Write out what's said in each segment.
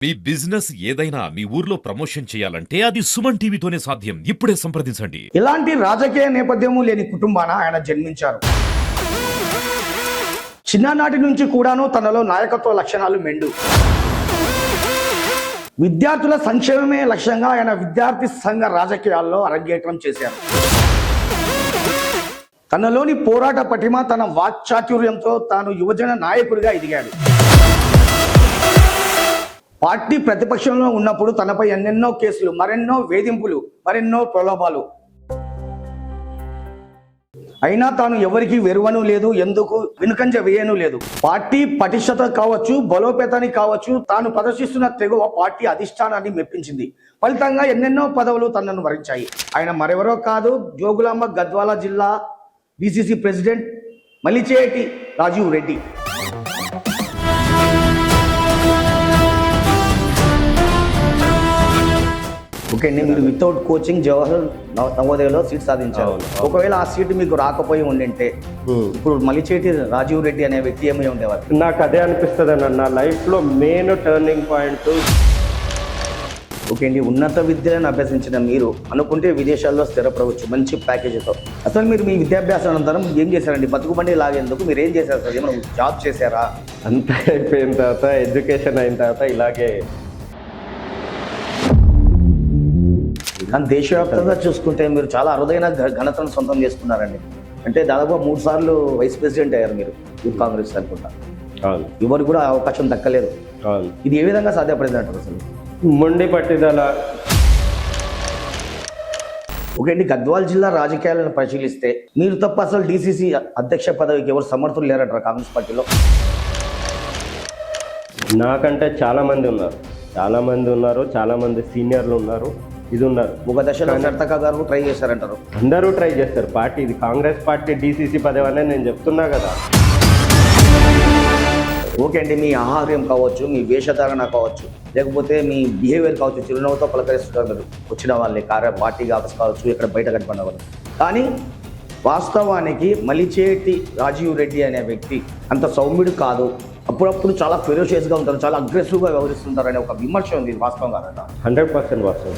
మీ business ఏదైనా మీ ఊర్లో promotion చేయాలంటే అది సుమన్ టీవీతోనే సాధ్యం. ఇప్పుడే సంప్రదించండి. ఇలాంటి రాజకీయ నేపథ్యము లేని కుటుంబాన ఆయన జన్మించారు. చిన్ననాటి నుంచి కూడాను తనలో నాయకత్వ లక్షణాలు మెండు. విద్యార్థుల సంక్షేమమే లక్ష్యంగా ఆయన విద్యార్థి సంఘ రాజకీయాల్లో అరంగేట్రం చేశారు. తనలోని పోరాట పటిమ, తన వాక్చాతుర్యంతో తాను యువజన నాయకుడిగా ఎదిగాడు. పార్టీ ప్రతిపక్షంలో ఉన్నప్పుడు తనపై ఎన్నెన్నో కేసులు, మరెన్నో వేధింపులు, మరెన్నో ప్రలోభాలు. అయినా తాను ఎవరికి వెరువను లేదు, ఎందుకు వెనుకంజ వేయను లేదు. పార్టీ పటిష్టత కావచ్చు, బలోపేతానికి కావచ్చు, తాను ప్రదర్శిస్తున్న తెగువ పార్టీ అధిష్టానాన్ని మెప్పించింది. ఫలితంగా ఎన్నెన్నో పదవులు తనను వరించాయి. ఆయన మరెవరో కాదు, జోగులాంబ గద్వాల జిల్లా BCC president Malicheti Rajiv Reddy. Okay అండి, మీరు వితౌట్ కోచింగ్ జవహర్ నవోదయలో సీట్ సాధించారు. ఒకవేళ ఆ సీట్ మీకు రాకపోయి ఉండింటే ఇప్పుడు మలిచేటి రాజీవ్ రెడ్డి అనే వ్యక్తి ఏమై ఉండేవారు? నాకు అదే అనిపిస్తుంది అన్న, నా లైఫ్లో మెయిన్ టర్నింగ్ పాయింట్. ఓకే అండి, ఉన్నత విద్యలను అభ్యసించిన మీరు అనుకుంటే విదేశాల్లో స్థిరపడవచ్చు మంచి ప్యాకేజీతో. అసలు మీరు మీ విద్యాభ్యాసం అనంతరం ఏం చేశారండి? బతుకుబండి లాగేందుకు మీరు ఏం చేశారు సార్? ఏమైనా జాబ్ చేశారా? అంతా అయిపోయిన తర్వాత, ఎడ్యుకేషన్ అయిన తర్వాత ఇలాగే. కానీ దేశవ్యాప్తంగా చూసుకుంటే మీరు చాలా అరుదైన ఘనతను సొంతం చేసుకున్నారండి. అంటే దాదాపు 3 సార్లు వైస్ ప్రెసిడెంట్ అయ్యారు మీరు యూత్ కాంగ్రెస్ అనుకుంటా. ఎవరు కూడా అవకాశం దక్కలేదు. ఇది ఏ విధంగా సాధ్యపడింది అంటారు అసలు? మొండి పట్టుదల. ఓకే అండి, గద్వాల జిల్లా రాజకీయాలను పరిశీలిస్తే మీరు తప్ప అసలు డీసీసీ అధ్యక్ష పదవికి ఎవరు సమర్థులు లేరంటారు కాంగ్రెస్ పార్టీలో? నాకంటే చాలా మంది ఉన్నారు, చాలా మంది సీనియర్లు ఉన్నారు, ఇది ఉన్నారు. ఒక దశలో సర్తక గారు ట్రై చేశారంటారు. అందరూ ట్రై చేస్తారు. పార్టీ ఇది కాంగ్రెస్ పార్టీ డీసీసీ పదవి అనే నేను చెప్తున్నా కదా. ఓకే అండి, మీ ఆహార్యం కావచ్చు, మీ వేషధారణ కావచ్చు, లేకపోతే మీ బిహేవియర్ కావచ్చు, చిరునవ్వుతో పలకరిస్తున్నారు మీరు వచ్చిన వాళ్ళని. పార్టీకి ఆఫీస్ కావచ్చు, ఇక్కడ బయట కట్టుకున్న వాళ్ళు. కానీ వాస్తవానికి మలిచేటి రాజీవ్ రెడ్డి అనే వ్యక్తి అంత సౌమ్యుడు కాదు. అప్పుడప్పుడు చాలా ఫెరోషియస్గా ఉంటారు, చాలా అగ్రెసివ్గా వ్యవహరిస్తుంటారు అనే ఒక విమర్శ ఉంది. వాస్తవం కాదట? 100% వాస్తవం.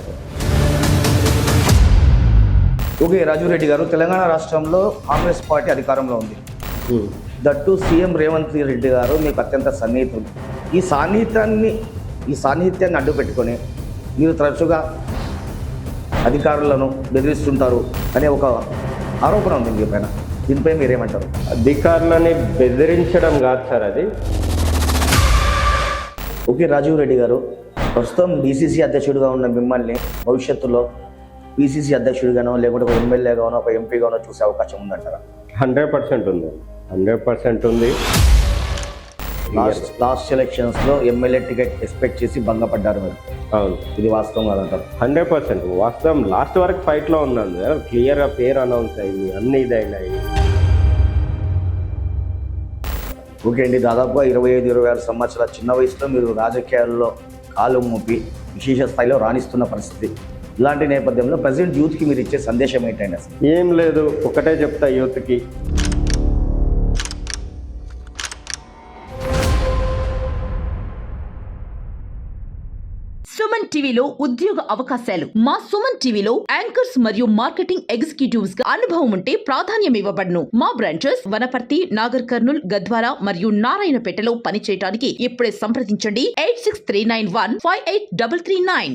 ఓకే రాజీవ్ రెడ్డి గారు, తెలంగాణ రాష్ట్రంలో కాంగ్రెస్ పార్టీ అధికారంలో ఉంది. దట్టు సీఎం రేవంత్ రెడ్డి గారు మీకు అత్యంత సన్నిహితులు. ఈ సాన్నిహిత్యాన్ని అడ్డు పెట్టుకొని మీరు తరచుగా అధికారులను బెదిరిస్తుంటారు అనే ఒక ఆరోపణ ఉంది మీ పైన. దీనిపై మీరేమంటారు? అధికారులని బెదిరించడం కాదు సార్ అది. ఓకే రాజీవ్ రెడ్డి గారు, ప్రస్తుతం బీసీసీ అధ్యక్షుడిగా ఉన్న మిమ్మల్ని భవిష్యత్తులో పీసీసీ అధ్యక్షుడిగానో, లేకుంటే ఒక ఎమ్మెల్యేగానో, ఒక ఎంపీగానో చూసే అవకాశం ఉందంటారా? 100% ఉంది, 100% ఉంది. లాస్ట్ ఎలక్షన్స్లో ఎమ్మెల్యే టికెట్ ఎక్స్పెక్ట్ చేసి భంగపడ్డారు మీరు. అవును, ఇది వాస్తవం కాదంటారు? 100% వాస్తవం. లాస్ట్ వరకు ఫైట్లో ఉన్నాను, క్లియర్గా పేరు అనౌన్స్ అయ్యి అన్ని ఇదైనాయి. ఓకే అండి, దాదాపుగా 25-26 సంవత్సరాల చిన్న వయసులో మీరు రాజకీయాల్లో కాలు మోపి విశేష స్థాయిలో రాణిస్తున్న పరిస్థితి. ఇలాంటి నేపథ్యంలో ప్రజెంట్ యూత్కి మీరు ఇచ్చే సందేశం ఏంటండి అసలు? ఏం లేదు, ఒకటే చెప్తా యూత్కి. సుమన్ టీవీలో ఉద్యోగ అవకాశాలు. మా సుమన్ టీవీలో యాంకర్స్ మరియు మార్కెటింగ్ ఎగ్జిక్యూటివ్స్ గా అనుభవం ఉంటే ప్రాధాన్యం ఇవ్వబడును. మా బ్రాంచెస్ వనపర్తి, నాగర్ కర్నూల్, గద్వాల మరియు నారాయణపేటలో పనిచేయడానికి ఇప్పుడే సంప్రదించండి. 8639158339.